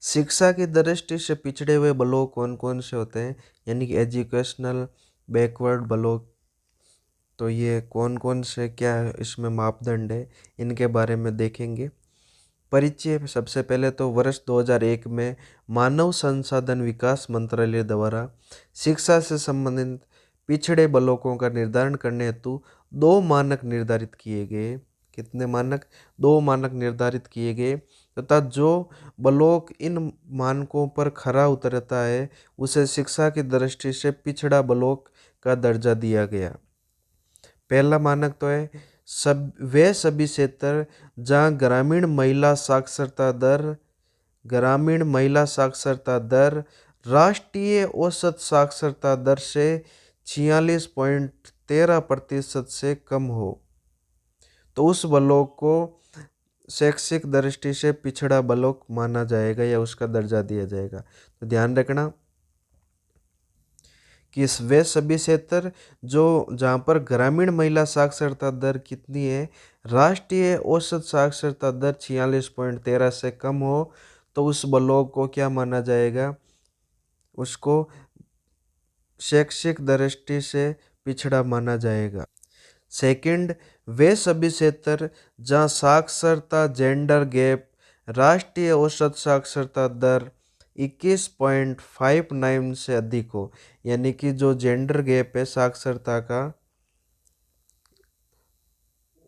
शिक्षा की दृष्टि से पिछड़े हुए ब्लॉक कौन कौन से होते हैं, यानी कि एजुकेशनल बैकवर्ड ब्लॉक। तो ये कौन कौन से, क्या इसमें मापदंड है, इनके बारे में देखेंगे। परिचय। सबसे पहले तो वर्ष 2001 में मानव संसाधन विकास मंत्रालय द्वारा शिक्षा से संबंधित पिछड़े ब्लॉकों का निर्धारण करने हेतु दो मानक निर्धारित किए गए। कितने मानक? दो मानक निर्धारित किए गए, तथा जो ब्लॉक इन मानकों पर खरा उतरता है उसे शिक्षा की दृष्टि से पिछड़ा ब्लॉक का दर्जा दिया गया। पहला मानक तो है वे सभी क्षेत्र जहाँ ग्रामीण महिला साक्षरता दर राष्ट्रीय औसत साक्षरता दर से 46.13% से कम हो, तो उस ब्लॉक को शैक्षिक दृष्टि से पिछड़ा ब्लॉक माना जाएगा या उसका दर्जा दिया जाएगा। तो ध्यान रखना कि वे सभी क्षेत्र जो जहाँ पर ग्रामीण महिला साक्षरता दर कितनी है, राष्ट्रीय औसत साक्षरता दर 46.13 से कम हो, तो उस ब्लॉक को क्या माना जाएगा? उसको शैक्षिक दृष्टि से पिछड़ा माना जाएगा। सेकंड, वे सभी क्षेत्र जहाँ साक्षरता जेंडर गैप राष्ट्रीय औसत साक्षरता दर 21.59 से अधिक हो, यानी कि जो जेंडर गैप है साक्षरता का,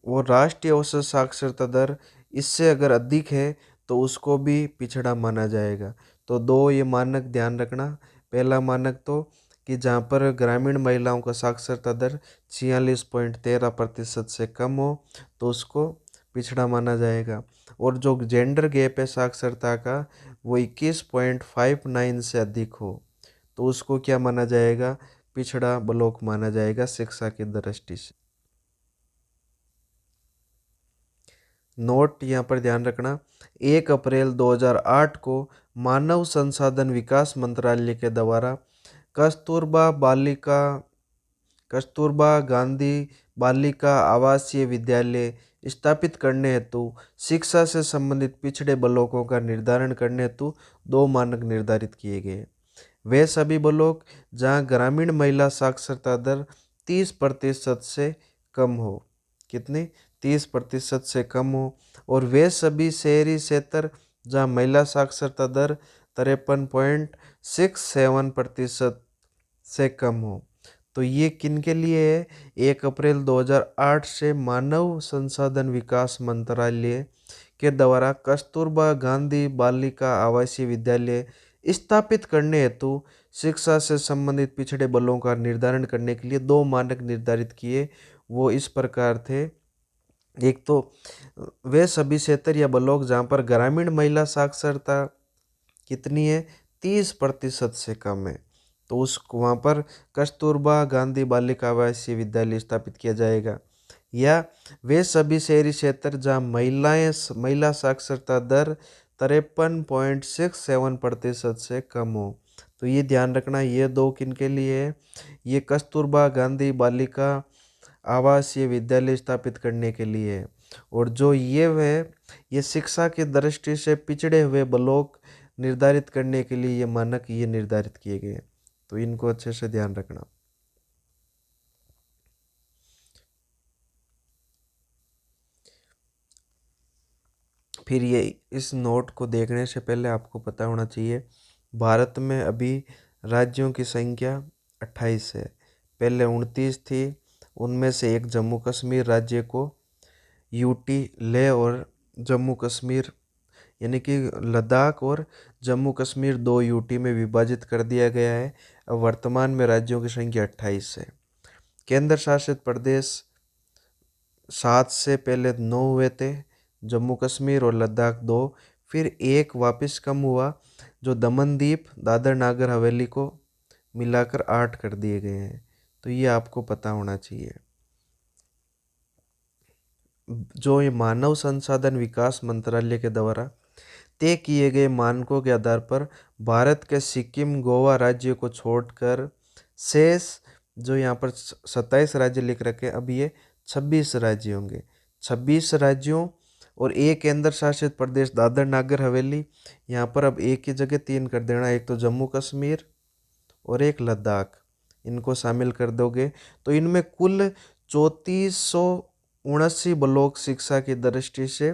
वो राष्ट्रीय औसत साक्षरता दर इससे अगर अधिक है तो उसको भी पिछड़ा माना जाएगा। तो दो ये मानक ध्यान रखना। पहला मानक तो कि जहाँ पर ग्रामीण महिलाओं का साक्षरता दर 46.13% से कम हो तो उसको पिछड़ा माना जाएगा, और जो जेंडर गैप है साक्षरता का वो 21.59 से अधिक हो तो उसको क्या माना जाएगा? पिछड़ा ब्लॉक माना जाएगा शिक्षा की दृष्टि से। नोट यहाँ पर ध्यान रखना, 1 अप्रैल 2008 को मानव संसाधन विकास मंत्रालय के द्वारा कस्तूरबा गांधी बालिका आवासीय विद्यालय स्थापित करने हेतु शिक्षा से संबंधित पिछड़े ब्लॉकों का निर्धारण करने हेतु दो मानक निर्धारित किए गए। वे सभी ब्लॉक जहां ग्रामीण महिला साक्षरता दर 30% से कम हो। कितनी? 30% से कम हो। और वे सभी शहरी क्षेत्र जहां महिला साक्षरता दर 53.67% से कम हो। तो ये किन के लिए है? 1 अप्रैल 2008 से मानव संसाधन विकास मंत्रालय के द्वारा कस्तूरबा गांधी बालिका आवासीय विद्यालय स्थापित करने हेतु शिक्षा से संबंधित पिछड़े ब्लॉकों का निर्धारण करने के लिए दो मानक निर्धारित किए। वो इस प्रकार थे। एक तो वे सभी क्षेत्र या ब्लॉक जहाँ पर ग्रामीण महिला साक्षरता कितनी है? 30% से कम है, तो उस वहाँ पर कस्तूरबा गांधी बालिका आवासीय विद्यालय स्थापित किया जाएगा। या वे सभी शहरी क्षेत्र जहाँ महिला साक्षरता दर 53.67% से कम हो। तो ये ध्यान रखना, ये दो किन के लिए है? ये कस्तूरबा गांधी बालिका आवासीय विद्यालय स्थापित करने के लिए है। और जो ये शिक्षा की दृष्टि से पिछड़े हुए ब्लॉक निर्धारित करने के लिए ये मानक ये निर्धारित किए गए हैं। तो इनको अच्छे से ध्यान रखना। फिर ये इस नोट को देखने से पहले आपको पता होना चाहिए भारत में अभी राज्यों की संख्या 28 है। पहले 29 थी, उनमें से एक जम्मू कश्मीर राज्य को यूटी लेह और जम्मू कश्मीर यानी कि लद्दाख और जम्मू कश्मीर दो यूटी में विभाजित कर दिया गया है। अब वर्तमान में राज्यों की संख्या 28 है। केंद्र शासित प्रदेश 7 से पहले 9 हुए थे, जम्मू कश्मीर और लद्दाख 2, फिर एक वापस कम हुआ जो दमन दीप दादर नागर हवेली को मिलाकर 8 कर दिए गए हैं। तो ये आपको पता होना चाहिए। जो ये मानव संसाधन विकास मंत्रालय के द्वारा तय किए गए मानकों के आधार पर भारत के सिक्किम गोवा राज्य को छोड़कर शेष जो यहाँ पर 27 राज्य लिख रखे, अब ये 26 राज्य होंगे। 26 राज्यों और एक केंद्र शासित प्रदेश दादर नागर हवेली, यहाँ पर अब एक की जगह 3 कर देना, एक तो जम्मू कश्मीर और एक लद्दाख, इनको शामिल कर दोगे तो इनमें कुल 3479 ब्लॉक शिक्षा की दृष्टि से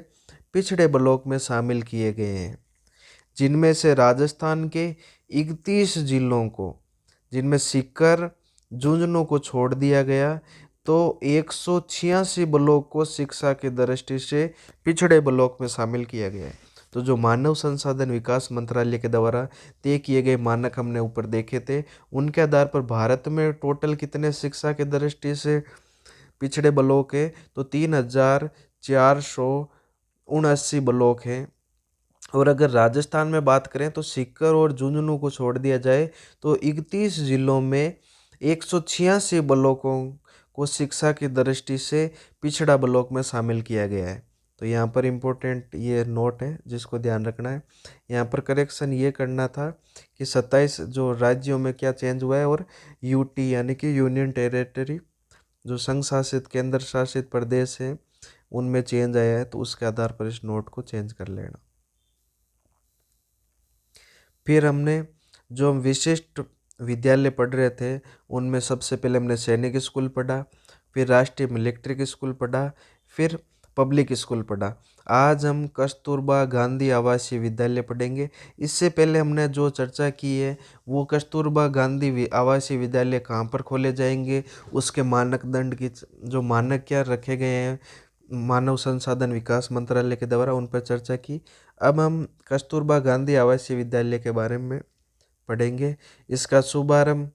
पिछड़े ब्लॉक में शामिल किए गए हैं, जिनमें से राजस्थान के 31 जिलों को, जिनमें सीकर झुंझुनू को छोड़ दिया गया, तो 186 ब्लॉक को शिक्षा की दृष्टि से पिछड़े ब्लॉक में शामिल किया गया है। तो जो मानव संसाधन विकास मंत्रालय के द्वारा तय किए गए मानक हमने ऊपर देखे थे, उनके आधार पर भारत में टोटल कितने शिक्षा की दृष्टि से पिछड़े ब्लॉक है, तो 3479 ब्लॉक हैं। और अगर राजस्थान में बात करें तो सीकर और झुंझुनू को छोड़ दिया जाए तो 31 जिलों में 186 ब्लॉकों को शिक्षा की दृष्टि से पिछड़ा ब्लॉक में शामिल किया गया है। तो यहाँ पर इम्पोर्टेंट ये नोट है जिसको ध्यान रखना है। यहाँ पर करेक्शन ये करना था कि 27 जो राज्यों में क्या चेंज हुआ है और यूटी यानी कि यूनियन टेरिटरी जो संघ शासित केंद्र शासित प्रदेश है उनमें चेंज आया है, तो उसके आधार पर इस नोट को चेंज कर लेना। फिर हमने जो हम विशिष्ट विद्यालय पढ़ रहे थे उनमें सबसे पहले हमने सैनिक स्कूल पढ़ा, फिर राष्ट्रीय मिलिट्री स्कूल पढ़ा, फिर पब्लिक स्कूल पढ़ा। आज हम कस्तूरबा गांधी आवासीय विद्यालय पढ़ेंगे। इससे पहले हमने जो चर्चा की है वो कस्तूरबा गांधी आवासीय विद्यालय कहाँ पर खोले जाएंगे, उसके मानदंड की जो मानक क्या रखे गए हैं मानव संसाधन विकास मंत्रालय के द्वारा, उन पर चर्चा की। अब हम कस्तूरबा गांधी आवासीय विद्यालय के बारे में पढ़ेंगे। इसका शुभारंभ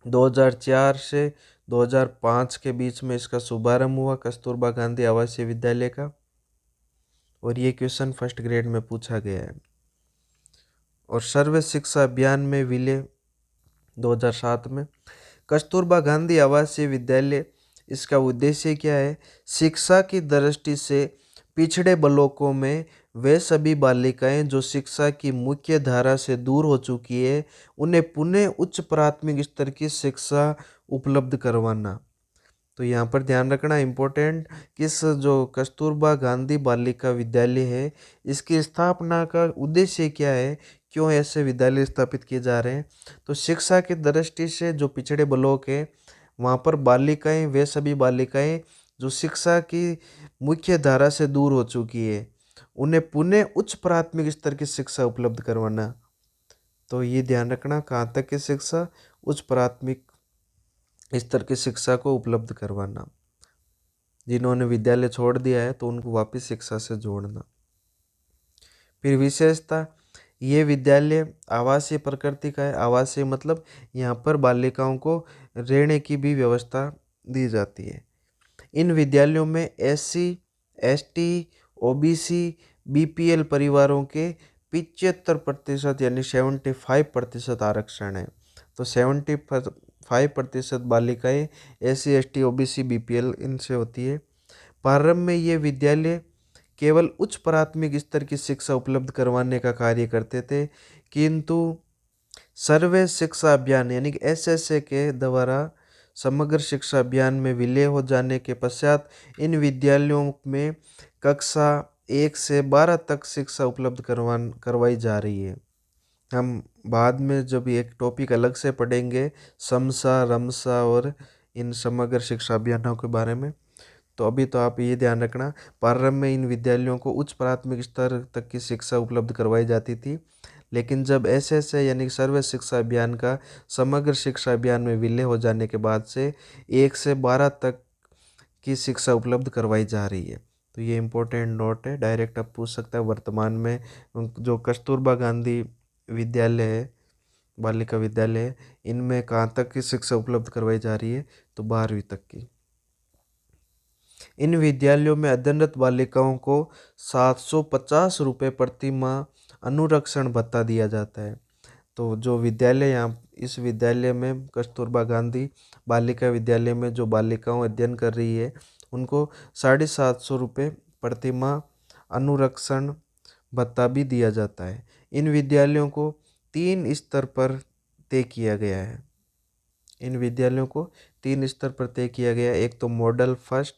2004 से 2005 के बीच में इसका शुभारंभ हुआ कस्तूरबा गांधी आवासीय विद्यालय का, और ये क्वेश्चन फर्स्ट ग्रेड में पूछा गया है। और सर्व शिक्षा अभियान में विलय 2007 में। कस्तूरबा गांधी आवासीय विद्यालय, इसका उद्देश्य क्या है? शिक्षा की दृष्टि से पिछड़े ब्लॉकों में वे सभी बालिकाएं जो शिक्षा की मुख्य धारा से दूर हो चुकी है उन्हें पुनः उच्च प्राथमिक स्तर की शिक्षा उपलब्ध करवाना। तो यहाँ पर ध्यान रखना इम्पोर्टेंट, किस जो कस्तूरबा गांधी बालिका विद्यालय है इसकी स्थापना का उद्देश्य क्या है, क्यों ऐसे विद्यालय स्थापित किए जा रहे हैं? तो शिक्षा की दृष्टि से जो पिछड़े ब्लॉक है वहाँ पर बालिकाएं, वे सभी बालिकाएं जो शिक्षा की मुख्य धारा से दूर हो चुकी है उन्हें पुनः उच्च प्राथमिक स्तर की शिक्षा उपलब्ध करवाना। तो ये ध्यान रखना, कहाँ तक की शिक्षा? उच्च प्राथमिक स्तर की शिक्षा को उपलब्ध करवाना। जिन्होंने विद्यालय छोड़ दिया है तो उनको वापस शिक्षा से जोड़ना। फिर विशेषता, ये विद्यालय आवासीय प्रकृति का है। आवासीय मतलब यहाँ पर बालिकाओं को रहने की भी व्यवस्था दी जाती है। इन विद्यालयों में SC, ST, OBC, BPL परिवारों के 75% यानी 75% आरक्षण है। तो 75% बालिकाएं SC, ST, OBC, BPL इनसे होती है। प्रारंभ में ये विद्यालय केवल उच्च प्राथमिक स्तर की शिक्षा उपलब्ध करवाने का कार्य करते थे, किंतु सर्व शिक्षा अभियान यानी कि SSA के द्वारा समग्र शिक्षा अभियान में विलय हो जाने के पश्चात इन विद्यालयों में कक्षा 1 से 12 तक शिक्षा उपलब्ध करवाई जा रही है। हम बाद में जब एक टॉपिक अलग से पढ़ेंगे समसा, रमसा और इन समग्र शिक्षा अभियानों के बारे में। तो अभी तो आप ये ध्यान रखना, प्रारंभ में इन विद्यालयों को उच्च प्राथमिक स्तर तक की शिक्षा उपलब्ध करवाई जाती थी, लेकिन जब SSA यानी सर्व शिक्षा अभियान का समग्र शिक्षा अभियान में विलय हो जाने के बाद से 1 से 12 तक की शिक्षा उपलब्ध करवाई जा रही है। तो ये इम्पोर्टेंट नोट है, डायरेक्ट आप पूछ सकता है वर्तमान में जो कस्तूरबा गांधी विद्यालय है, बालिका विद्यालय है, इनमें कहाँ तक की शिक्षा उपलब्ध करवाई जा रही है? तो 12वीं तक की। इन विद्यालयों में अध्ययनरत बालिकाओं को 750 रुपये प्रति माह अनुरक्षण भत्ता दिया जाता है। तो जो विद्यालय यहाँ इस विद्यालय में कस्तूरबा गांधी बालिका विद्यालय में जो बालिकाओं अध्ययन कर रही है उनको 750 रुपये प्रति माह अनुरक्षण भत्ता भी दिया जाता है। इन विद्यालयों को 3 स्तर पर तय किया गया है। इन विद्यालयों को 3 स्तर पर तय किया गया है। एक तो मॉडल फर्स्ट,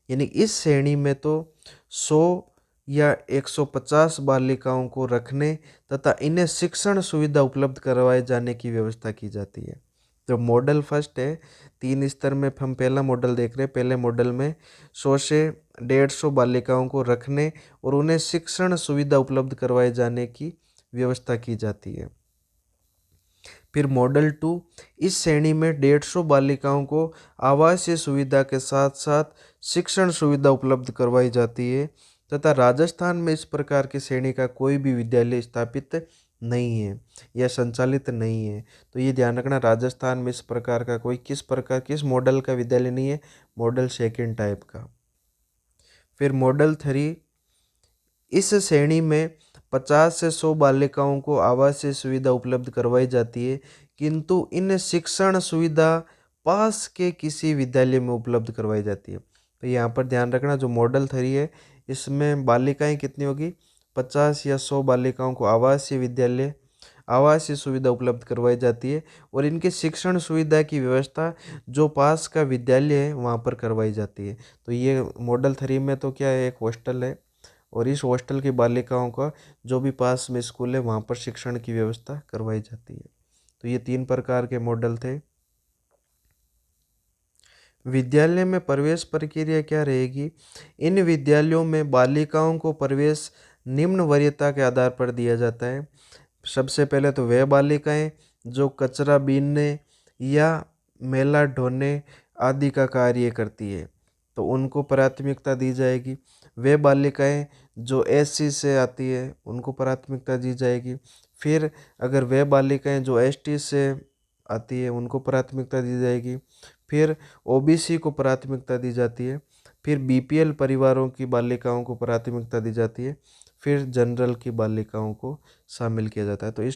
यानी इस श्रेणी में तो 100 या 150 बालिकाओं को रखने तथा इन्हें शिक्षण सुविधा उपलब्ध करवाए जाने की व्यवस्था की जाती है। तो मॉडल फर्स्ट है, 3 स्तर में हम पहला मॉडल देख रहे हैं। पहले मॉडल में 100 से 150 बालिकाओं को रखने और उन्हें शिक्षण सुविधा उपलब्ध करवाए जाने की व्यवस्था की जाती है। फिर मॉडल 2, इस श्रेणी में 150 बालिकाओं को आवासीय सुविधा के साथ साथ शिक्षण सुविधा उपलब्ध करवाई जाती है तथा राजस्थान में इस प्रकार की श्रेणी का कोई भी विद्यालय स्थापित नहीं है या संचालित नहीं है। तो ये ध्यान रखना, राजस्थान में इस प्रकार का कोई किस मॉडल का विद्यालय नहीं है, मॉडल सेकेंड टाइप का। फिर मॉडल 3, इस श्रेणी में 50 से 100 बालिकाओं को आवासीय सुविधा उपलब्ध करवाई जाती है, किंतु इन शिक्षण सुविधा पास के किसी विद्यालय में उपलब्ध करवाई जाती है। तो यहाँ पर ध्यान रखना, जो मॉडल 3 है इसमें बालिकाएं कितनी होगी, 50 या 100 बालिकाओं को आवासीय सुविधा उपलब्ध करवाई जाती है और इनके शिक्षण सुविधा की व्यवस्था जो पास का विद्यालय है वहाँ पर करवाई जाती है। तो ये मॉडल 3 में तो क्या है, एक हॉस्टल है और इस हॉस्टल की बालिकाओं का जो भी पास में स्कूल है वहाँ पर शिक्षण की व्यवस्था करवाई जाती है। तो ये 3 प्रकार के मॉडल थे। विद्यालय में प्रवेश प्रक्रिया क्या रहेगी? इन विद्यालयों में बालिकाओं को प्रवेश निम्न वरीयता के आधार पर दिया जाता है। सबसे पहले तो वह बालिकाएं जो कचरा बीनने या मेला ढोने आदि का कार्य करती है तो उनको प्राथमिकता दी जाएगी। वे बालिकाएं जो एससी से आती है उनको प्राथमिकता दी जाएगी। फिर अगर वे बालिकाएं जो एसटी से आती है उनको प्राथमिकता दी जाएगी। फिर ओबीसी को प्राथमिकता दी जाती है। फिर बीपीएल परिवारों की बालिकाओं को प्राथमिकता दी जाती है। फिर जनरल की बालिकाओं को शामिल किया जाता है। तो इस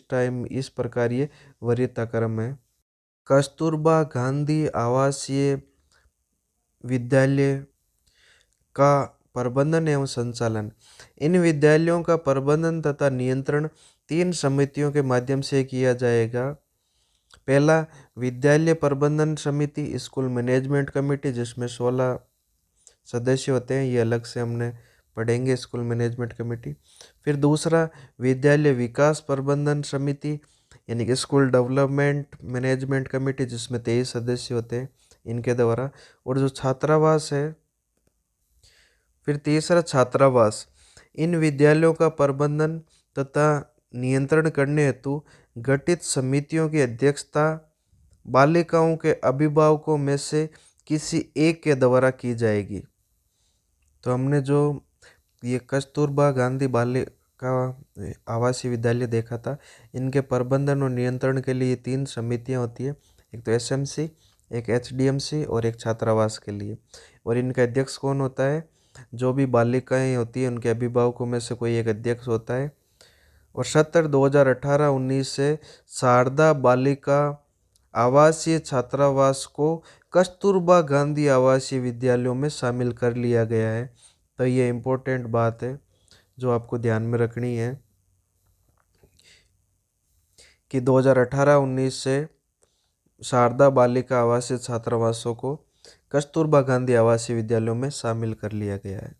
प्रकार ये वरीयता क्रम है। कस्तूरबा गांधी आवासीय विद्यालय का प्रबंधन एवं संचालन। इन विद्यालयों का प्रबंधन तथा नियंत्रण 3 समितियों के माध्यम से किया जाएगा। पहला, विद्यालय प्रबंधन समिति, स्कूल मैनेजमेंट कमेटी, जिसमें 16 सदस्य होते हैं, ये अलग से हमने पढ़ेंगे स्कूल मैनेजमेंट कमेटी। फिर दूसरा, विद्यालय विकास प्रबंधन समिति यानी कि स्कूल डेवलपमेंट मैनेजमेंट कमेटी, जिसमें 23 सदस्य होते हैं इनके द्वारा। और जो छात्रावास है, फिर तीसरा छात्रावास, इन विद्यालयों का प्रबंधन तथा नियंत्रण करने हेतु गठित समितियों की अध्यक्षता बालिकाओं के अभिभावकों में से किसी एक के द्वारा की जाएगी। तो हमने जो ये कस्तूरबा गांधी बालिका आवासीय विद्यालय देखा था, इनके प्रबंधन और नियंत्रण के लिए 3 समितियां होती है, एक तो एसएमसी, एक एचडीएमसी और एक छात्रावास के लिए। और इनका अध्यक्ष कौन होता है? जो भी बालिकाएं होती हैं उनके अभिभावकों में से कोई एक अध्यक्ष होता है। और 2018-19 से शारदा बालिका आवासीय छात्रावास को कस्तूरबा गांधी आवासीय विद्यालयों में शामिल कर लिया गया है। तो ये इम्पोर्टेंट बात है जो आपको ध्यान में रखनी है कि 2018-19 से शारदा बालिका आवासीय छात्रावासों को कस्तूरबा गांधी आवासीय विद्यालयों में शामिल कर लिया गया है।